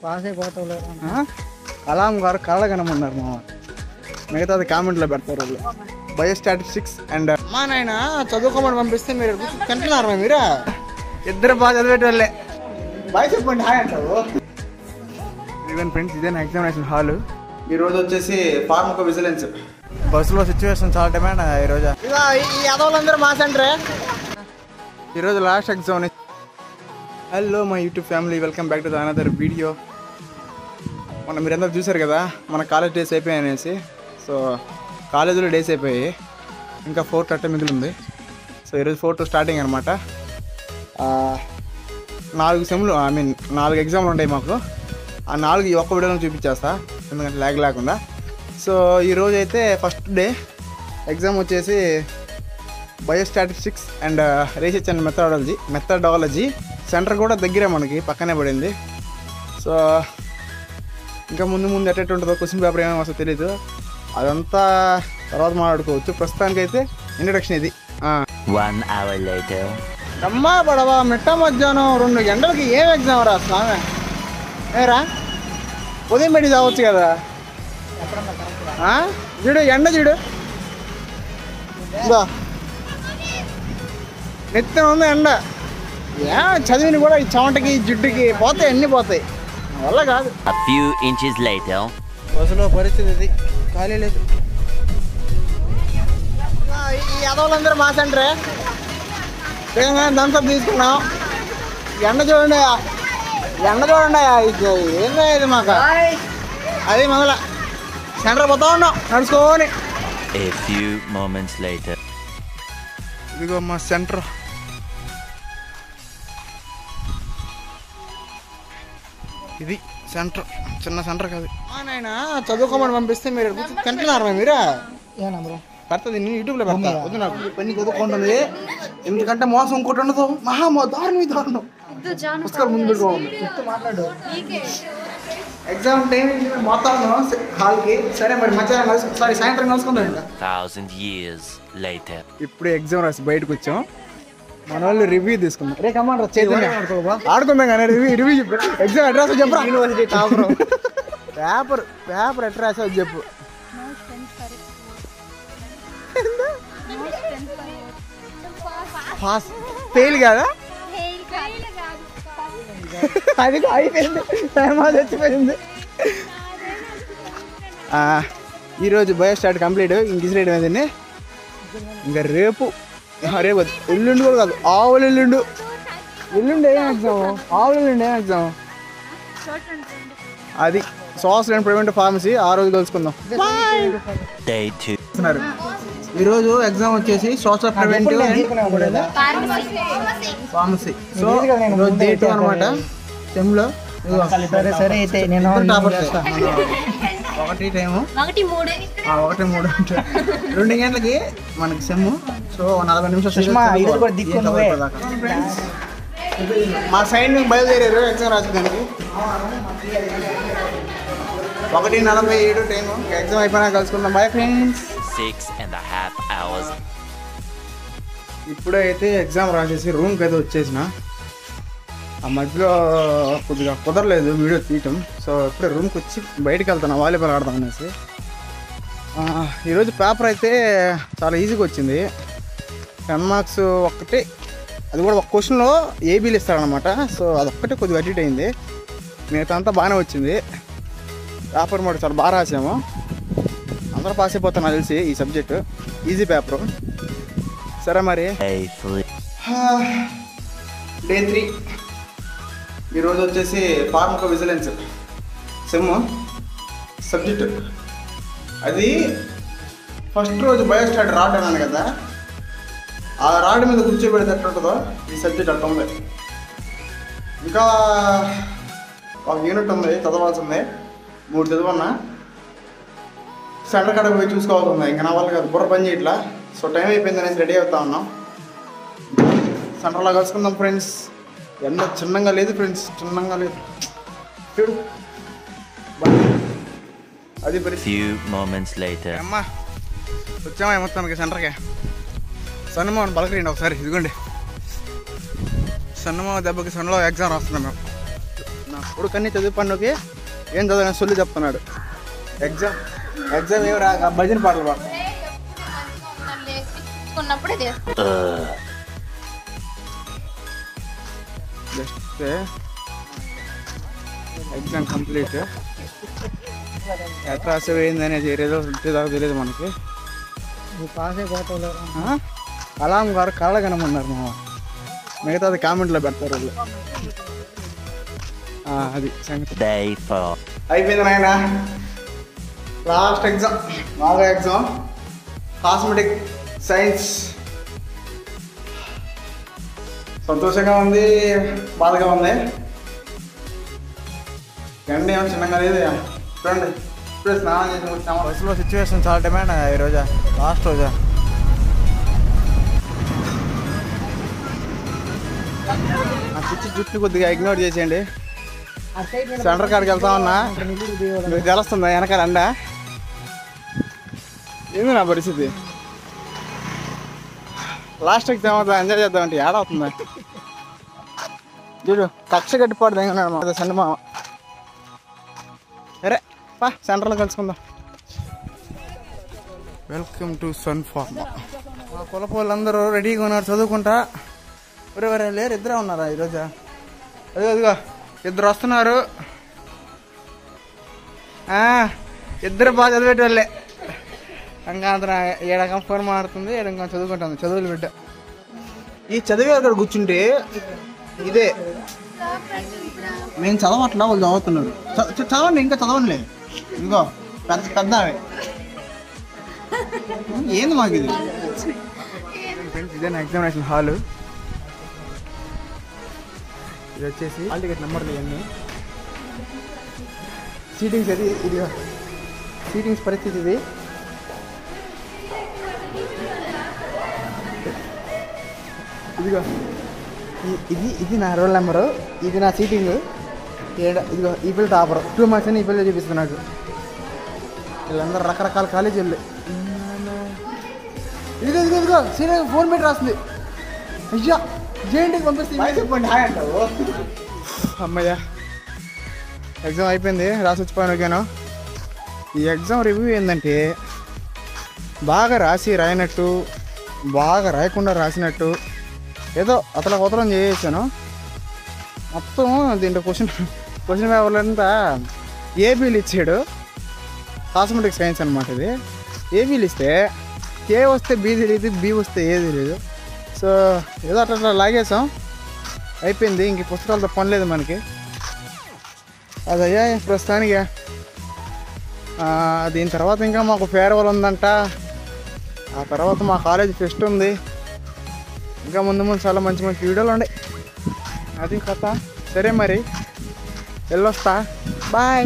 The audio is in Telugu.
పాస్ అయిపోతావు. కలాం గారు కళ్ళ కనమన్నారు మామ, మిగతాది కామెంట్లో పెడతారు వాళ్ళు. బయోస్టాటిస్టిక్స్ అండ్ మా నాయన చదువుకోమని పంపిస్తే మీరు తింటున్నారా మీరా? ఇద్దరు బాగా చదివేట వాళ్ళే. బాయ్ చెప్పండి, హాయ్ అంటావు. ఇదిగోండి ఫ్రెండ్స్, ఇదే నా ఎగ్జామినేషన్ హాల్. ఈరోజు వచ్చేసి ఫార్మకో విజిలెన్స్. బస్సులో సిచ్యువేషన్ చాలా డిమాండ్ ఈరోజు. ఈ అదవులందరూ మా సెంటరే. ఈరోజు last exam. Hello my YouTube family, welcome back to the another video. మీరందరూ చూసారు కదా మన కాలేజ్ డేస్ అయిపోయాయి అనేసి. సో కాలేజీలో డేస్ అయిపోయాయి, ఇంకా 4 అట్ట మిగిలింది. సో ఈరోజు 4 స్టార్టింగ్ అనమాట. 4 సెమ్లు, 4 ఎగ్జామ్లు ఉంటాయి మాకు. ఆ 4 ఈ ఒక్క వీడియోలో చూపించేస్తా, ఎందుకంటే ల్యాగ్ లేకుండా. సో ఈరోజు అయితే ఫస్ట్ డే ఎగ్జామ్ వచ్చేసి biostatistics and research and methodology. Centre కూడా దగ్గరే, మనకి పక్కనే పడింది. సో ఇంకా ముందు ఎట్టెట్టు ఉంటుందో, క్వశ్చన్ పేపర్ ఏమేమి వస్తుందో తెలీదు, అదంతా తర్వాత మాట్లాడుకోవచ్చు. ప్రస్తుతానికైతే ఇంట్రడక్షన్ ఇది. 1 hour later. అమ్మా పడవా మిట్ట మధ్యాహ్నం 2 గంటలకి ఏం ఎగ్జామ్ రా స్వామి? ఏరా ఉదయం పెట్టి చావచ్చు కదా. చూడు ఎండ చూడు, నెత్తిన ఉంది ఎండ. చదివిని కూడా ఈ చెమటకి జిడ్డుకి పోతాయి, అన్నీ పోతాయి, వల్ల కాదు. A few inches later. బస్సులో పరిస్థితి ఇది, ఖాళీ లేదు. ఈ అదవులందరూ మా సెంటరే. దంతా తీసుకున్నాం. ఎండ చూడండి, ఏందా ఇది మాకు. అది మొదల సెంటర్ పోతా ఉన్నాం నడుచుకోని. A few moments later. ఇదిగో మా సెంటర్. ఇది సెంటర్, చిన్న సెంటర్ కాదు. నాయన చదువుకోమని పంపిస్తే మీరు తింటున్నారా మీరా? పడుతుంది, నేను యూట్యూబ్లో పెడతా. వద్దు, నాకు పని చదువుకుంటుంది. ఎందుకంటే మోసం ఇంకోటి ఉండదు, దారుణం. పుస్తకాలు ముందు మాట్లాడు. ఎగ్జామ్ టైం మొత్తం హాల్కి. సరే మరి మధ్యాహ్నం కలిసి సాయంత్రం కలుసుకుందాం. ఇంకా 1000 years later. ఇప్పుడు ఎగ్జామ్ రాసి బయటకు వచ్చాం. మన వాళ్ళు రివ్యూ తీసుకున్నాం. రే కమాండ్ ఆడుకుందాం కానీ రివ్యూ చెప్పు. ఎగ్జామ్ అడ్రస్ చెప్పరా? University topper. పేపర్ అడ్రస్ చెప్పు. పాస్ ఫెయిల్ కాదా? అది అయిపోయింది, చచ్చిపోయింది. ఈరోజు బయోస్టాట్ కంప్లీట్. ఇంక ఏదండి, ఇంకా రేపు ఎల్లుండి కూడా కాదు, ఎల్లుండి ఏం ఎగ్జామ్ అది సోషల్ అండ్ ప్రివెంటివ్ ఫార్మసీ. ఆ రోజు కలుసుకుందాం. Day 2. ఈరోజు ఎగ్జామ్ వచ్చేసి సోషల్ ప్రివెంటివ్ ఫార్మసీ. సో ఈరోజు డే 2 అనమాట సెమ్లో. సరే అయితే నేను 1 టైము 1:03 అంటే 2 గంటలకి మనకి సెమ్. సో 40 నిమిషాలు. మా సైడ్ నుంచి బయలుదేరారు ఎగ్జామ్ రాసేదానికి. 1:47 టైము. ఎగ్జామ్ అయిపోయినా కలుసుకుందాం. Bye friends. 6.5 hours. ఇప్పుడైతే ఎగ్జామ్ రాసేసి రూమ్కి అయితే వచ్చేసిన. ఆ మధ్యలో కొద్దిగా కుదరలేదు వీడియో తీయటం. సో ఇప్పుడే రూమ్కి వచ్చి బయటకు వెళ్తాను, వాలీబాల్ ఆడదాం అనేసి. ఈరోజు పేపర్ అయితే చాలా ఈజీగా వచ్చింది. 10 మార్క్స్ ఒక్కటే, అది కూడా ఒక క్వశ్చన్లో ఏబీలు ఇస్తాడనమాట. సో అదొక్కటే కొద్దిగా అడ్మిట్ అయింది, మిగతా అంతా బాగానే వచ్చింది. పేపర్ మాట చాలా బాగా రాసాము, అందరూ పాస్ అయిపోతాను నాకు తెలిసి. ఈ సబ్జెక్టు ఈజీ పేపరు. సరే మరి డే 3 ఈరోజు వచ్చేసి ఫార్మకో విజిలెన్స్ సెమ్ సబ్జెక్టు. అది ఫస్ట్ రోజు బయోస్టాట్ రాడ్ అన్నాను కదా, ఆ రాడ్ మీద కూర్చోబెడితే ఎట్లా ఉంటుందో ఈ సబ్జెక్ట్ అట్లా ఉంది. ఇంకా ఒక యూనిట్ ఉంది చదవాల్సింది, 3 చదవన్నా. సెంటర్ కాడకు పోయి చూసుకోవాల్సి ఉంది. ఇంకా నా వాళ్ళు కాదు, బుర్ర పని చేయట్లా. సో టైం అయిపోయింది అనేసి రెడీ అవుతా ఉన్నాం. సెంటర్లో కలుసుకుందాం ఫ్రెండ్స్. ఎండ చిన్నగా లేదు ఫ్రెండ్స్, చిన్నగా లేదు చూడు. అది few moments later. అమ్మా వచ్చామా మొత్తానికి సెంటర్కి. సన్నమోహన్ పలకరిండి ఒకసారి. ఇదిగోండి సన్నమోహన్ దెబ్బకి సన్నలో ఎగ్జామ్ రాస్తున్నాం మేము. ఉడకన్నీ చదువు పన్నుకి ఏం చదివిన సొల్లు చెప్తున్నాడు. ఎగ్జామ్ ఏమి రాక భజన పాటలు పాడు. Just exam complete. ఎట్లా అసలు ఏందనేది తెలియదు మనకి. పాస్ అయిపోతావు. కలాం గారు కళ్ళ కనమన్నారు మామ. మిగతాది కామెంట్లో పెడతారు వాళ్ళు. అది సంగతి. Day 4. అయిపోయింది నాయన. లాస్ట్ ఎగ్జామ్, బాగా ఎగ్జామ్, కాస్మెటిక్ సైన్స్. సంతోషంగా ఉంది, బాధగా ఉంది. ఎండ ఏమో చిన్నగా లేదు. చూడండి ఇప్పుడే స్నానం చేసి వచ్చాము. బస్సులో సిచ్యువేషన్ చాలా డిమాండ్ ఈరోజా, లాస్ట్ రోజా. ఆ పిచ్చి జుట్టు కొద్దిగా ఇగ్నోర్ చేసేయండి. సెంటర్ కాడికి వెళ్తా ఉన్నా, మీకు తెలుస్తుందా వెనకాల అండ? ఏంది నా పరిస్థితి? లాస్ట్ ఎగ్జామ్ అవుతా ఎంజాయ్ చేద్దామంటే ఏడవుతుందా? చూడు కక్ష గట్టిపాటు దిగున్నాడు మా సండి మామ. సరే పా సెంటర్లో కలుసుకుందాం. Welcome to Sun Pharma. మా కులపు వాళ్ళందరూ రెడీగా ఉన్నారు చదువుకుంటా. ఎవరెవరే లేరు, ఇద్దరే ఉన్నారా ఈరోజా? అదిగో ఇద్దరు వస్తున్నారు. ఇద్దరు బాగా చదివేటి వాళ్ళే. ఇంకా అంత ఏడకం ఫోన్ మాడుతుంది, ఏడకం చదువుకుంటుంది. చదువులు బిడ్డ ఈ చదివే అక్కడ కూర్చుంటే ఇదే. మేము చదవట్లా, వాళ్ళు చదువుతున్నారు. చదవండి, ఇంకా చదవండిలే. ఇదిగో పెద్ద పెద్ద ఏంది మాకు ఇది. ఫ్రెండ్స్ ఇదే నా ఎగ్జామినేషన్ హాలు. ఇది వచ్చేసి హాల్ టికెట్ నెంబర్లు ఇవన్నీ. సీటింగ్స్ అది ఇది సీటింగ్స్ పరిస్థితి ఇది. ఇదిగో ఇది నా రోల్ నెంబరు, ఇది నా సీటింగ్. ఇదిగో ఈ పిల్ల టాపర్ 2 మార్క్స్ అని ఈ పిల్ల చూపిస్తున్నాడు. వీళ్ళందరూ రకరకాల కాలేజీలు. ఇదిగో సీనియర్ ఫోన్ పెట్టి రాస్తుంది. అయ్యా జేఎన్టీకి పంపిస్తే అమ్మయ్యా ఎగ్జామ్ అయిపోయింది, రాసి వచ్చిపోయాను. ఓకేనా? ఈ ఎగ్జామ్ రివ్యూ ఏంటంటే బాగా రాసి రాయనట్టు, బాగా రాయకుండా రాసినట్టు, ఏదో అతల కొత్తరం చేసాను మొత్తం. దీంట్లో క్వశ్చన్ పేపర్లు అంతా ఏబీలు ఇచ్చాడు. కాస్మెటిక్ సైన్స్ అనమాట ఇది. ఏబీలు ఇస్తే ఏ వస్తే బీ తెలియదు, బి వస్తే ఏ తెలియదు. సో ఏదో అట్లా లాగేసాం, అయిపోయింది. ఇంక పుస్తకాలతో పని లేదు మనకి. అదయ్యా ప్రస్తుతానికి. దీని తర్వాత ఇంకా మాకు ఫేర్వెల్ ఉందంట. ఆ తర్వాత మా కాలేజ్ ఫెస్ట్ ఉంది. ఇంకా ముందు చాలా మంచి మంచి వీడియోలు ఉన్నాయి. అది కథ. సరే మరి వెళ్ళొస్తా, బాయ్.